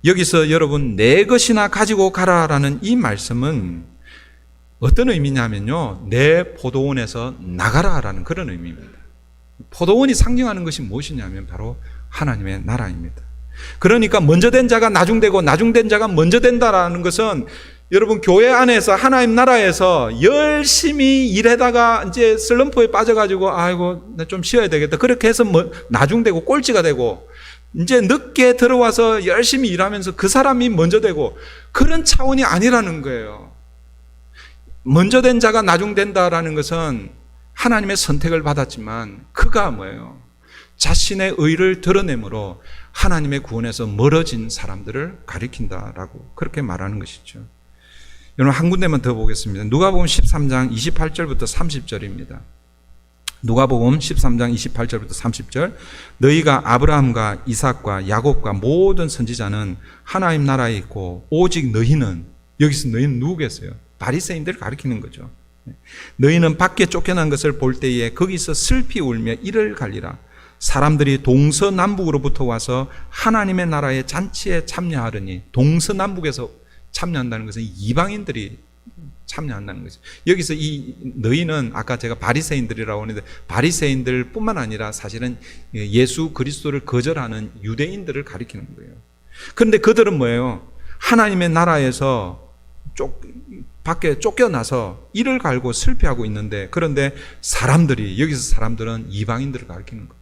Speaker 1: 여기서 여러분, 내 것이나 가지고 가라라는 이 말씀은 어떤 의미냐면요, 내 포도원에서 나가라라는 그런 의미입니다. 포도원이 상징하는 것이 무엇이냐면 바로 하나님의 나라입니다. 그러니까 먼저 된 자가 나중되고 나중된 자가 먼저 된다라는 것은 여러분, 교회 안에서 하나님 나라에서 열심히 일하다가 이제 슬럼프에 빠져가지고 아이고 나 좀 쉬어야 되겠다, 그렇게 해서 나중되고 꼴찌가 되고, 이제 늦게 들어와서 열심히 일하면서 그 사람이 먼저 되고, 그런 차원이 아니라는 거예요. 먼저 된 자가 나중된다라는 것은 하나님의 선택을 받았지만 그가 뭐예요? 자신의 의를 드러내므로 하나님의 구원에서 멀어진 사람들을 가리킨다라고 그렇게 말하는 것이죠. 여러분 한 군데만 더 보겠습니다. 누가복음 13장 28절부터 30절입니다. 누가복음 13장 28절부터 30절. 너희가 아브라함과 이삭과 야곱과 모든 선지자는 하나님 나라에 있고 오직 너희는, 여기서 너희는 누구겠어요? 바리새인들을 가리키는 거죠. 너희는 밖에 쫓겨난 것을 볼 때에 거기서 슬피 울며 이를 갈리라. 사람들이 동서남북으로부터 와서 하나님의 나라의 잔치에 참여하려니, 동서남북에서 참여한다는 것은 이방인들이 참여한다는 거죠. 여기서 이 너희는 아까 제가 바리새인들이라고 하는데 바리새인들뿐만 아니라 사실은 예수 그리스도를 거절하는 유대인들을 가리키는 거예요. 그런데 그들은 뭐예요? 하나님의 나라에서 밖에 쫓겨나서 이를 갈고 슬피하고 있는데, 그런데 사람들이, 여기서 사람들은 이방인들을 가리키는 거예요.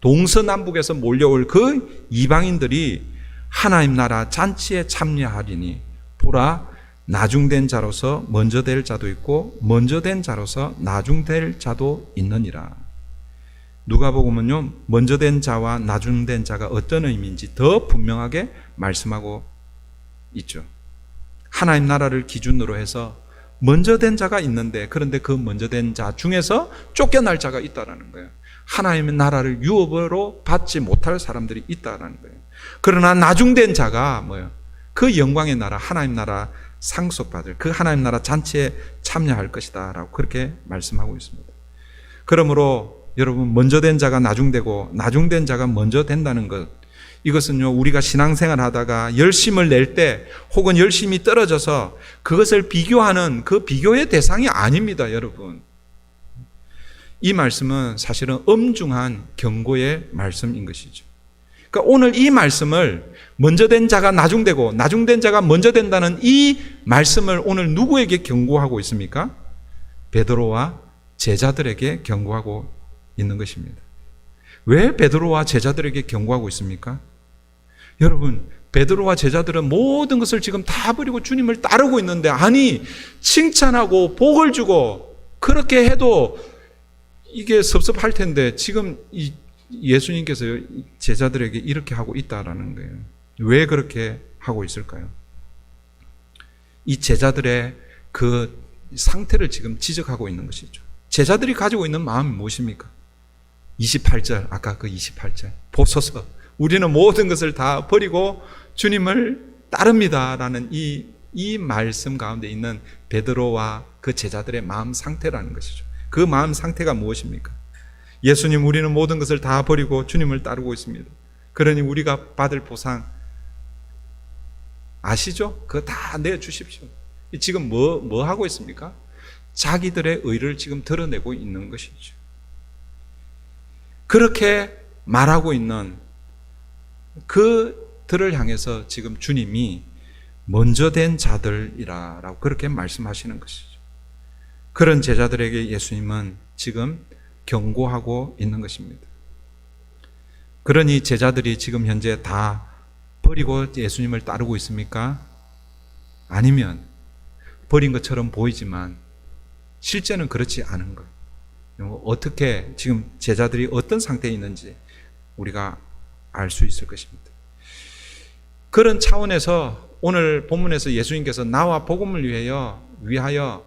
Speaker 1: 동서남북에서 몰려올 그 이방인들이 하나님 나라 잔치에 참여하리니 보라, 나중된 자로서 먼저 될 자도 있고 먼저 된 자로서 나중될 자도 있느니라. 누가복음은요, 먼저 된 자와 나중된 자가 어떤 의미인지 더 분명하게 말씀하고 있죠. 하나님 나라를 기준으로 해서 먼저 된 자가 있는데, 그런데 그 먼저 된 자 중에서 쫓겨날 자가 있다라는 거예요. 하나님의 나라를 유업으로 받지 못할 사람들이 있다라는 거예요. 그러나 나중된 자가 뭐예요? 그 영광의 나라, 하나님 나라 상속받을, 그 하나님 나라 잔치에 참여할 것이다 라고 그렇게 말씀하고 있습니다. 그러므로 여러분, 먼저 된 자가 나중되고 나중된 자가 먼저 된다는 것, 이것은요, 우리가 신앙생활 하다가 열심을 낼 때 혹은 열심이 떨어져서 그것을 비교하는 그 비교의 대상이 아닙니다, 여러분. 이 말씀은 사실은 엄중한 경고의 말씀인 것이죠. 그러니까 오늘 이 말씀을, 먼저 된 자가 나중되고 나중된 자가 먼저 된다는 이 말씀을 오늘 누구에게 경고하고 있습니까? 베드로와 제자들에게 경고하고 있는 것입니다. 왜 베드로와 제자들에게 경고하고 있습니까? 여러분, 베드로와 제자들은 모든 것을 지금 다 버리고 주님을 따르고 있는데, 아니, 칭찬하고 복을 주고 그렇게 해도 이게 섭섭할 텐데 지금 이 예수님께서 제자들에게 이렇게 하고 있다라는 거예요. 왜 그렇게 하고 있을까요? 이 제자들의 그 상태를 지금 지적하고 있는 것이죠. 제자들이 가지고 있는 마음이 무엇입니까? 28절, 아까 그 28절. 보소서, 우리는 모든 것을 다 버리고 주님을 따릅니다 라는 이 말씀 가운데 있는 베드로와 그 제자들의 마음 상태라는 것이죠. 그 마음 상태가 무엇입니까? 예수님, 우리는 모든 것을 다 버리고 주님을 따르고 있습니다. 그러니 우리가 받을 보상 아시죠? 그거 다 내주십시오. 지금 뭐 하고 있습니까? 자기들의 의를 지금 드러내고 있는 것이죠. 그렇게 말하고 있는 그들을 향해서 지금 주님이 먼저 된 자들이라고 그렇게 말씀하시는 것이죠. 그런 제자들에게 예수님은 지금 경고하고 있는 것입니다. 그러니 제자들이 지금 현재 다 버리고 예수님을 따르고 있습니까? 아니면 버린 것처럼 보이지만 실제는 그렇지 않은 것. 어떻게 지금 제자들이 어떤 상태에 있는지 우리가 알 수 있을 것입니다. 그런 차원에서 오늘 본문에서 예수님께서 나와 복음을 위하여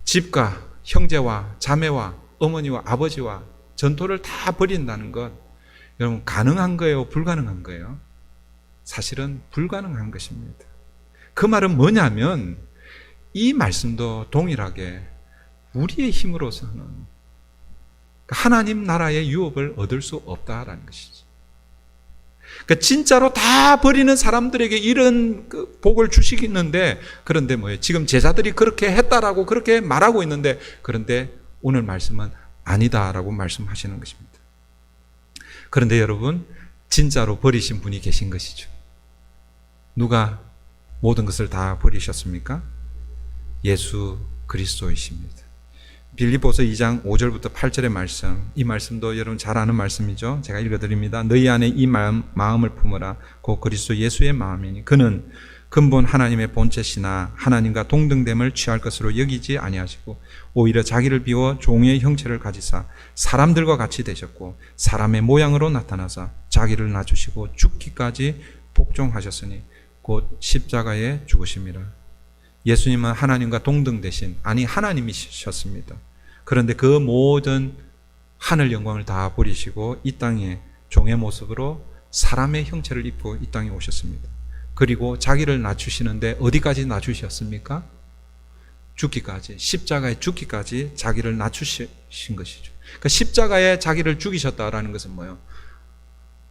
Speaker 1: 집과 형제와 자매와 어머니와 아버지와 전토를 다 버린다는 것, 여러분 가능한 거예요? 불가능한 거예요? 사실은 불가능한 것입니다. 그 말은 뭐냐면 이 말씀도 동일하게 우리의 힘으로서는 하나님 나라의 유업을 얻을 수 없다라는 것이죠. 그러니까 진짜로 다 버리는 사람들에게 이런 복을 주시겠는데, 그런데 뭐예요? 지금 제자들이 그렇게 했다라고 그렇게 말하고 있는데, 그런데 오늘 말씀은 아니다라고 말씀하시는 것입니다. 그런데 여러분, 진짜로 버리신 분이 계신 것이죠. 누가 모든 것을 다 버리셨습니까? 예수 그리스도이십니다. 빌립보서 2장 5절부터 8절의 말씀, 이 말씀도 여러분 잘 아는 말씀이죠. 제가 읽어드립니다. 너희 안에 이 마음을 품으라. 곧 그리스도 예수의 마음이니 그는 근본 하나님의 본체시나 하나님과 동등됨을 취할 것으로 여기지 아니하시고 오히려 자기를 비워 종의 형체를 가지사 사람들과 같이 되셨고 사람의 모양으로 나타나사 자기를 낮추시고 죽기까지 복종하셨으니 곧 십자가에 죽으심이라. 예수님은 하나님과 동등 되신, 아니 하나님이셨습니다. 그런데 그 모든 하늘 영광을 다 버리시고 이 땅에 종의 모습으로 사람의 형체를 입고 이 땅에 오셨습니다. 그리고 자기를 낮추시는데 어디까지 낮추셨습니까? 죽기까지, 십자가에 죽기까지 자기를 낮추신 것이죠. 그러니까 십자가에 자기를 죽이셨다라는 것은 뭐예요?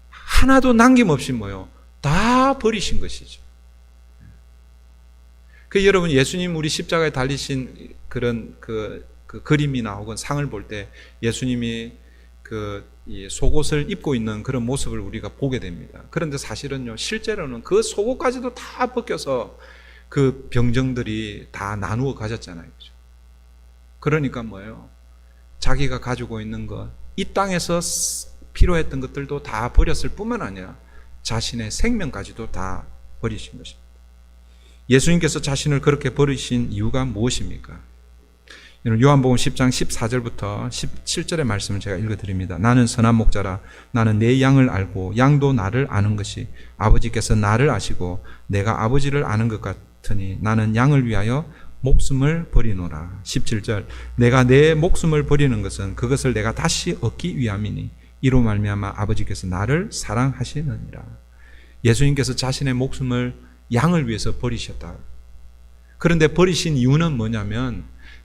Speaker 1: 하나도 남김없이 뭐예요? 다 버리신 것이죠. 여러분, 예수님 우리 십자가에 달리신 그런 그 그림이나 혹은 상을 볼 때 예수님이 이 속옷을 입고 있는 그런 모습을 우리가 보게 됩니다. 그런데 사실은요, 실제로는 그 속옷까지도 다 벗겨서 그 병정들이 다 나누어 가졌잖아요. 그죠? 그러니까 뭐예요? 자기가 가지고 있는 것, 이 땅에서 필요했던 것들도 다 버렸을 뿐만 아니라 자신의 생명까지도 다 버리신 것입니다. 예수님께서 자신을 그렇게 버리신 이유가 무엇입니까? 요한복음 10장 14절부터 17절의 말씀을 제가 읽어드립니다. 나는 선한 목자라. 나는 내 양을 알고 양도 나를 아는 것이 아버지께서 나를 아시고 내가 아버지를 아는 것 같으니 나는 양을 위하여 목숨을 버리노라. 17절 내가 내 목숨을 버리는 것은 그것을 내가 다시 얻기 위함이니 이로 말미암아 아버지께서 나를 사랑하시느니라. 예수님께서 자신의 목숨을 양을 위해서 버리셨다. 그런데 버리신 이유는 뭐냐면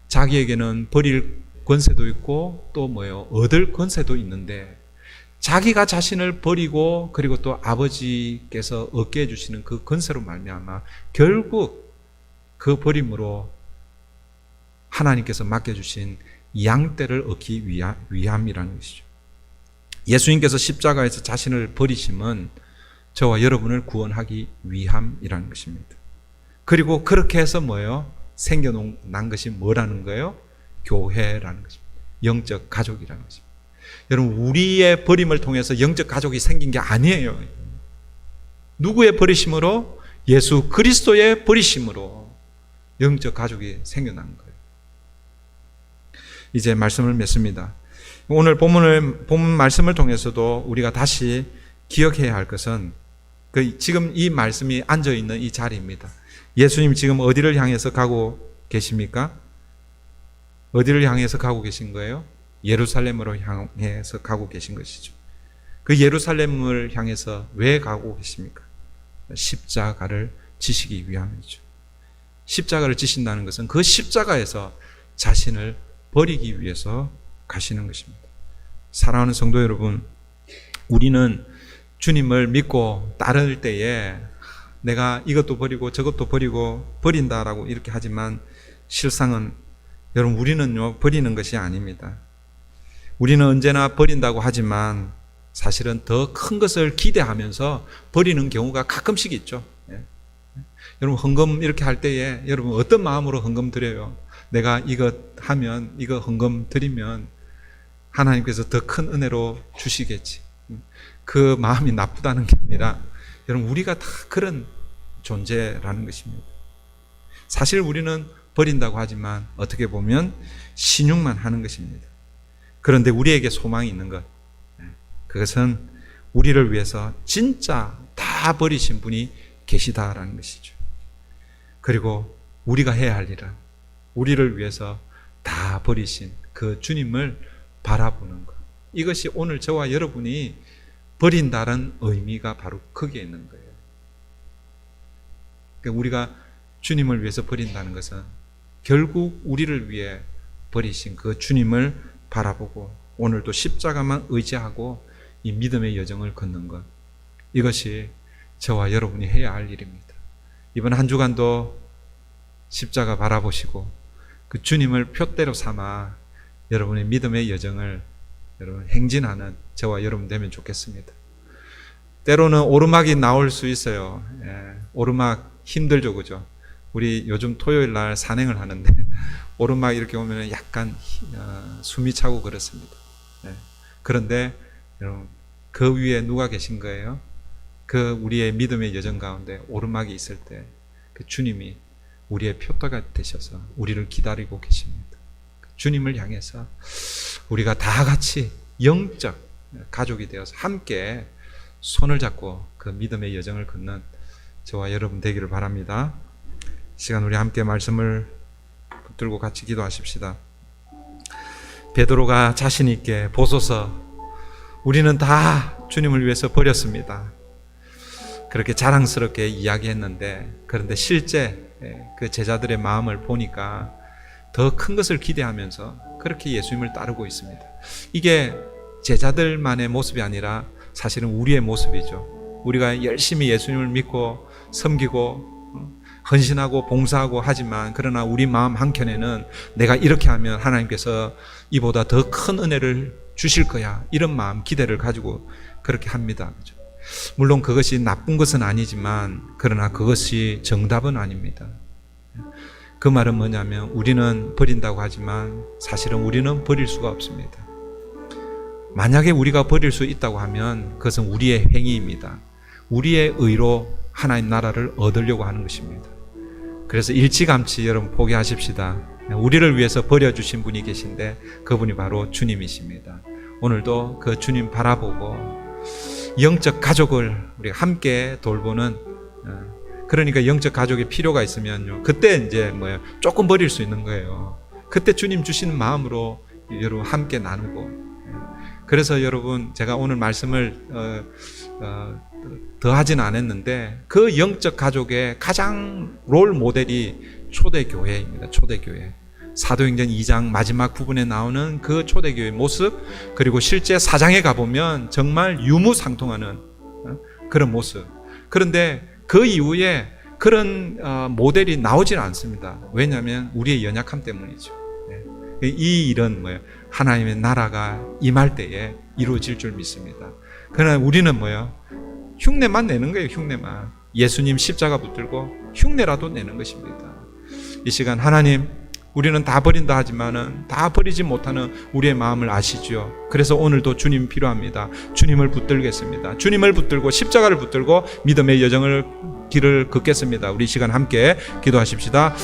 Speaker 1: 자기에게는 버릴 권세도 있고 또 뭐예요? 얻을 권세도 있는데 자기가 자신을 버리고 그리고 또 아버지께서 얻게 해주시는 그 권세로 말미암아 결국 그 버림으로 하나님께서 맡겨주신 양떼를 얻기 위함이라는 것이죠. 예수님께서 십자가에서 자신을 버리심은 저와 여러분을 구원하기 위함이라는 것입니다. 그리고 그렇게 해서 뭐예요? 생겨난 것이 뭐라는 거예요? 교회라는 것입니다. 영적 가족이라는 것입니다. 여러분, 우리의 버림을 통해서 영적 가족이 생긴 게 아니에요. 누구의 버리심으로? 예수 그리스도의 버리심으로 영적 가족이 생겨난 거예요. 이제 말씀을 맺습니다. 오늘 본문 말씀을 통해서도 우리가 다시 기억해야 할 것은 지금 이 말씀이 앉아있는 이 자리입니다. 예수님 지금 어디를 향해서 가고 계십니까? 어디를 향해서 가고 계신 거예요? 예루살렘으로 향해서 가고 계신 것이죠. 그 예루살렘을 향해서 왜 가고 계십니까? 십자가를 지시기 위함이죠. 십자가를 지신다는 것은 그 십자가에서 자신을 버리기 위해서 가시는 것입니다. 사랑하는 성도 여러분, 우리는 주님을 믿고 따를 때에 내가 이것도 버리고 저것도 버리고 버린다라고 이렇게 하지만 실상은 여러분, 우리는요 버리는 것이 아닙니다. 우리는 언제나 버린다고 하지만 사실은 더 큰 것을 기대하면서 버리는 경우가 가끔씩 있죠. 여러분, 헌금 이렇게 할 때에 여러분 어떤 마음으로 헌금 드려요? 내가 이것 하면, 이거 헌금 드리면 하나님께서 더 큰 은혜로 주시겠지. 그 마음이 나쁘다는 게 아니라 여러분, 우리가 다 그런 존재라는 것입니다. 사실 우리는 버린다고 하지만 어떻게 보면 신용만 하는 것입니다. 그런데 우리에게 소망이 있는 것, 그것은 우리를 위해서 진짜 다 버리신 분이 계시다라는 것이죠. 그리고 우리가 해야 할 일은 우리를 위해서 다 버리신 그 주님을 바라보는 것. 이것이 오늘 저와 여러분이 버린다는 의미가 바로 거기에 있는 거예요. 그러니까 우리가 주님을 위해서 버린다는 것은 결국 우리를 위해 버리신 그 주님을 바라보고 오늘도 십자가만 의지하고 이 믿음의 여정을 걷는 것. 이것이 저와 여러분이 해야 할 일입니다. 이번 한 주간도 십자가 바라보시고 그 주님을 표대로 삼아 여러분의 믿음의 여정을 여러분 행진하는 저와 여러분 되면 좋겠습니다. 때로는 오르막이 나올 수 있어요. 오르막 힘들죠, 그죠? 우리 요즘 토요일 날 산행을 하는데 오르막 이렇게 오면 약간 숨이 차고 그렇습니다. 그런데 여러분, 그 위에 누가 계신 거예요? 그 우리의 믿음의 여정 가운데 오르막이 있을 때 그 주님이 우리의 표대가 되셔서 우리를 기다리고 계십니다. 주님을 향해서 우리가 다 같이 영적 가족이 되어서 함께 손을 잡고 그 믿음의 여정을 걷는 저와 여러분 되기를 바랍니다. 시간 우리 함께 말씀을 붙들고 같이 기도하십시다. 베드로가 자신 있게 보소서 우리는 다 주님을 위해서 버렸습니다. 그렇게 자랑스럽게 이야기했는데, 그런데 실제 그 제자들의 마음을 보니까 더 큰 것을 기대하면서 그렇게 예수님을 따르고 있습니다. 이게 제자들만의 모습이 아니라 사실은 우리의 모습이죠. 우리가 열심히 예수님을 믿고 섬기고 헌신하고 봉사하고 하지만, 그러나 우리 마음 한켠에는 내가 이렇게 하면 하나님께서 이보다 더 큰 은혜를 주실 거야, 이런 마음, 기대를 가지고 그렇게 합니다. 물론 그것이 나쁜 것은 아니지만, 그러나 그것이 정답은 아닙니다. 그 말은 뭐냐면, 우리는 버린다고 하지만 사실은 우리는 버릴 수가 없습니다. 만약에 우리가 버릴 수 있다고 하면 그것은 우리의 행위입니다. 우리의 의로 하나님 나라를 얻으려고 하는 것입니다. 그래서 일찌감치 여러분 포기하십시다. 우리를 위해서 버려주신 분이 계신데 그분이 바로 주님이십니다. 오늘도 그 주님 바라보고 영적 가족을 우리 함께 돌보는, 그러니까 영적 가족이 필요가 있으면요, 그때 이제 조금 버릴 수 있는 거예요. 그때 주님 주시는 마음으로 여러분 함께 나누고. 그래서 여러분, 제가 오늘 말씀을 더 하진 않았는데, 그 영적 가족의 가장 롤 모델이 초대교회입니다. 초대교회. 사도행전 2장 마지막 부분에 나오는 그 초대교회의 모습, 그리고 실제 4장에 가보면 정말 유무상통하는 그런 모습. 그런데 그 이후에 그런 모델이 나오질 않습니다. 왜냐하면 우리의 연약함 때문이죠. 이 일은 하나님의 나라가 임할 때에 이루어질 줄 믿습니다. 그러나 우리는 흉내만 내는 거예요. 흉내만. 예수님 십자가 붙들고 흉내라도 내는 것입니다. 이 시간 하나님, 우리는 다 버린다 하지만은 다 버리지 못하는 우리의 마음을 아시죠. 그래서 오늘도 주님 필요합니다. 주님을 붙들겠습니다. 주님을 붙들고 십자가를 붙들고 믿음의 여정을 길을 걷겠습니다. 우리 이 시간 함께 기도하십시다.